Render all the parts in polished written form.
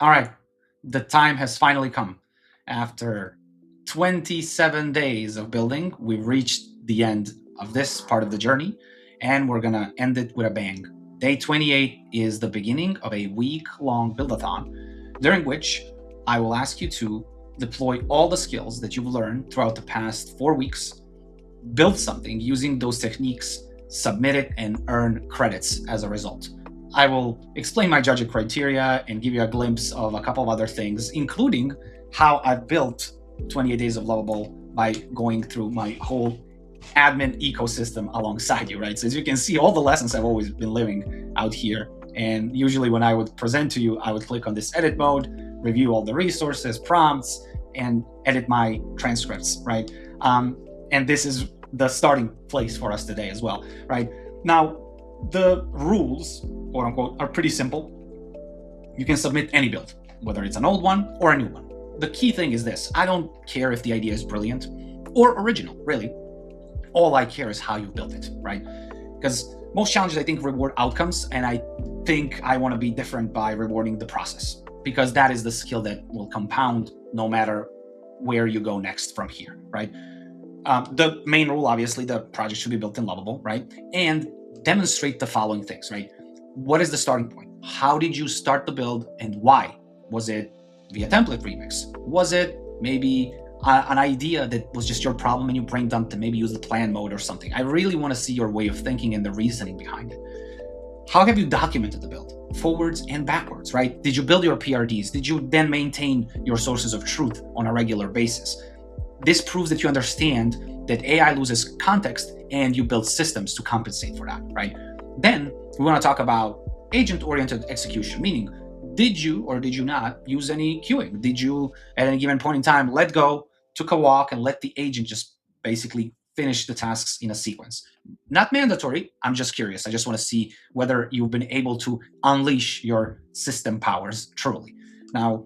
All right, the time has finally come. After 27 days of building, we've reached the end of this part of the journey, and we're gonna end it with a bang. Day 28 is the beginning of a week-long buildathon, during which I will ask you to deploy all the skills that you've learned throughout the past 4 weeks, build something using those techniques, submit it, and earn credits as a result. I will explain my judging criteria and give you a glimpse of a couple of other things, including how I've built 28 Days of Lovable by going through my whole admin ecosystem alongside you, right? So as you can see, all the lessons I've always been living out here. And usually when I would present to you, I would click on this edit mode, review all the resources, prompts, and edit my transcripts, right? And this is the starting place for us today as well, right? Now, the rules, quote unquote, are pretty simple. You can submit any build, whether it's an old one or a new one. The key thing is this: I don't care if the idea is brilliant or original, really. All I care is how you built it, right? Because most challenges, I think, reward outcomes, and I think I want to be different by rewarding the process, because that is the skill that will compound no matter where you go next from here, right? The main rule, obviously, the project should be built in Lovable, right? And demonstrate the following things, right? What is the starting point? How did you start the build and why? Was it via template remix? Was it maybe an idea that was just your problem and you brain dumped and maybe use the plan mode or something? I really want to see your way of thinking and the reasoning behind it. How have you documented the build? Forwards and backwards, right? Did you build your PRDs? Did you then maintain your sources of truth on a regular basis? This proves that you understand that AI loses context and you build systems to compensate for that, right? Then we want to talk about agent-oriented execution, meaning did you or did you not use any queuing? Did you, at any given point in time, let go, took a walk, and let the agent just basically finish the tasks in a sequence? Not mandatory. I'm just curious. I just want to see whether you've been able to unleash your system powers truly. Now,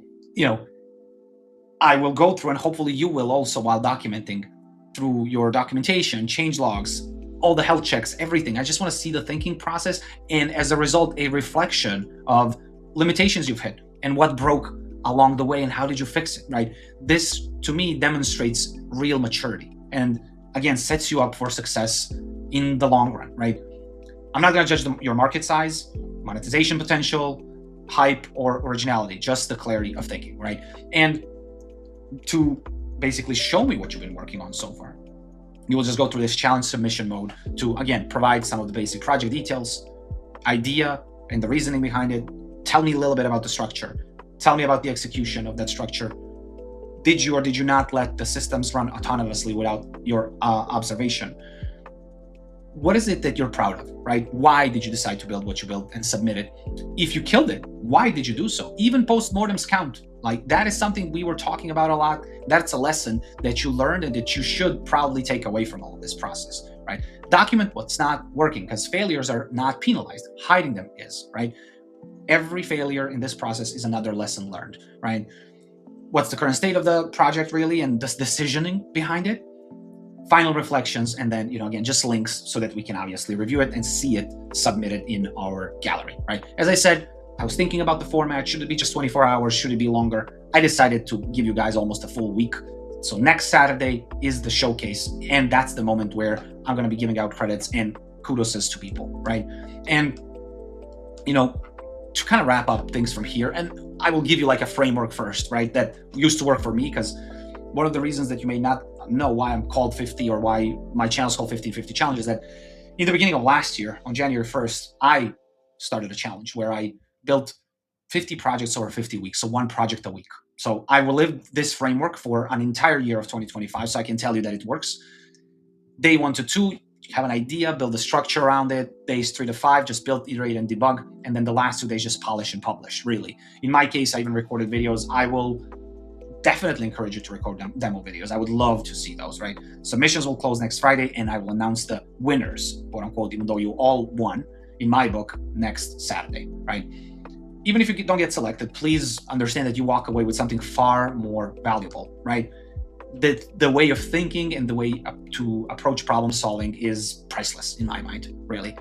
I will go through, and hopefully you will also, while documenting, through your documentation, change logs, all the health checks, everything. I just want to see the thinking process, and as a result, a reflection of limitations you've hit and what broke along the way and how did you fix it, right? This, to me, demonstrates real maturity and, again, sets you up for success in the long run, right? I'm not going to judge your market size, monetization potential, hype, or originality, just the clarity of thinking, right? And to basically show me what you've been working on so far, you will just go through this challenge submission mode to, again, provide some of the basic project details, idea, and the reasoning behind it. Tell me a little bit about the structure. Tell me about the execution of that structure. Did you or did you not let the systems run autonomously without your observation? What is it that you're proud of, right? Why did you decide to build what you built and submit it? If you killed it, why did you do so? Even postmortems count. Like, that is something we were talking about a lot. That's a lesson that you learned and that you should proudly take away from all of this process, right? Document what's not working, because failures are not penalized. Hiding them is, right? Every failure in this process is another lesson learned, right? What's the current state of the project really, and the decisioning behind it? Final reflections, and then, again, just links so that we can obviously review it and see it submitted in our gallery, right? As I said, I was thinking about the format. Should it be just 24 hours? Should it be longer? I decided to give you guys almost a full week. So next Saturday is the showcase, and that's the moment where I'm going to be giving out credits and kudos to people, right? And, to kind of wrap up things from here, and I will give you like a framework first, right? That used to work for me, because one of the reasons that you may not know why I'm called 50 or why my channel is called 50/50 Challenge is that in the beginning of last year, on January 1st, I started a challenge where I built 50 projects over 50 weeks, so one project a week. So I will live this framework for an entire year of 2025, so I can tell you that it works. Day 1 to 2, have an idea, build a structure around it. Days 3 to 5, just build, iterate, and debug. And then the last 2 days, just polish and publish, really. In my case, I even recorded videos. I will definitely encourage you to record demo videos. I would love to see those, right? Submissions will close next Friday, and I will announce the winners, quote unquote, even though you all won, in my book, next Saturday, right? Even if you don't get selected, please understand that you walk away with something far more valuable, right? The way of thinking and the way to approach problem solving is priceless in my mind, really.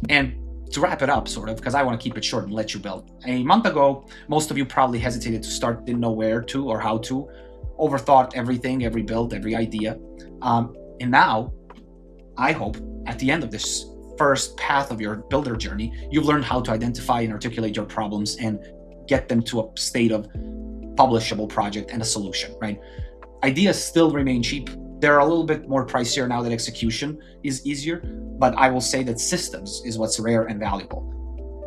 And to wrap it up, sort of, because I want to keep it short and let you build. A month ago, most of you probably hesitated to start, didn't know where to or how to, overthought everything, every build, every idea. And now, I hope at the end of this first path of your builder journey, you've learned how to identify and articulate your problems and get them to a state of publishable project and a solution, right? Ideas still remain cheap. They're a little bit more pricier now that execution is easier, but I will say that systems is what's rare and valuable.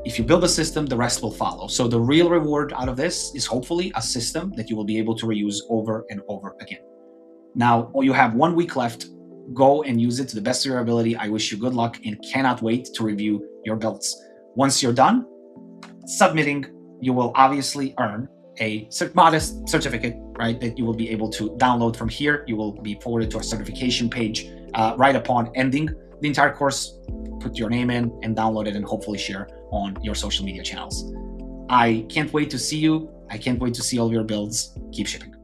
If you build a system, the rest will follow. So the real reward out of this is hopefully a system that you will be able to reuse over and over again. Now, you have 1 week left. Go and use it to the best of your ability. I wish you good luck and cannot wait to review your builds. Once you're done submitting, you will obviously earn a modest certificate, right, that you will be able to download from here. You will be forwarded to a certification page right upon ending the entire course. Put your name in and download it and hopefully share on your social media channels. I can't wait to see you. I can't wait to see all of your builds. Keep shipping.